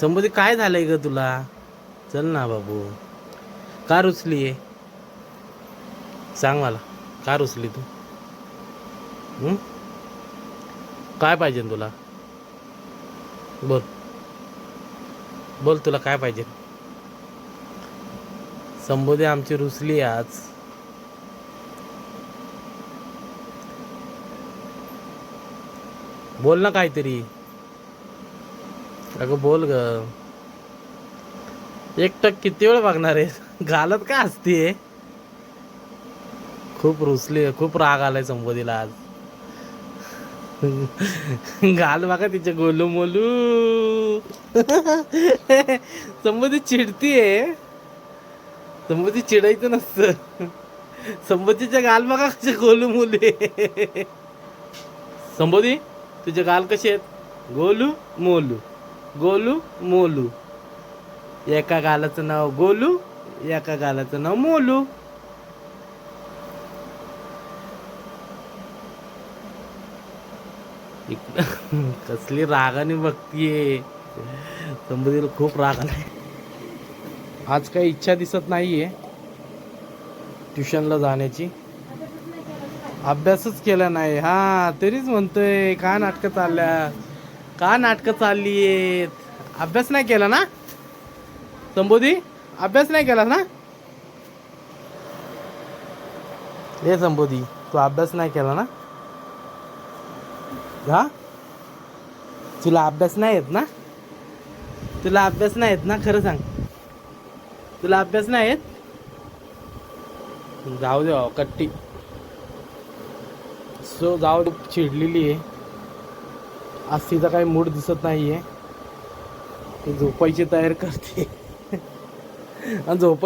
संबोधी काय झालंय ग तुला? चल ना बाबू. का रुसली आहे? सांग मला, का रुसली तू? हं? काय पाहिजे तुला? बोल बोल, तुला काय पाहिजे? संबोधी आमची रुसली आहे आज. बोल ना काहीतरी. अगं बोल ग. एकटक किती वेळ बघणार आहे? घालत का असते? खूप रुसली आहे, खूप राग आलाय संबोधीला आज. घाल बघा तिचे गोलू मोलू. संबोधी चिडतीये. संबोधी चिडायचं नसतं. संबोधीचे गाल बघा कसे गोलू मोलू आहे. संबोधी, तुझे गाल कसे आहेत? गोलू मोलू, गोलू मोलू. एका गालाचं नाव गोलू, एका गालाचं नाव मोलू. कसली रागाने बघतीये. संबोधीला खूप राग आलाय. आज काही इच्छा दिसत नाहीये ट्युशनला जाण्याची. अभ्यासच केला नाही. हा तरीच म्हणतोय का नाटकं चालल्या, का नाटकं चालली आहेत. अभ्यास नाही केला ना संबोधी? अभ्यास नाही केला ना? हे संबोधी, तू अभ्यास नाही केला ना? हा, तुला अभ्यास नाही येत ना? तुला अभ्यास नाही येत ना? खरं सांग, तुला अभ्यास नाही येत? जाऊ दे कट्टी. सो जाऊ दे, चिडलेली आहे आज. तिचा काही मूड दिसत नाहीये. ती झोपायची तयार करते. आणि झोपाय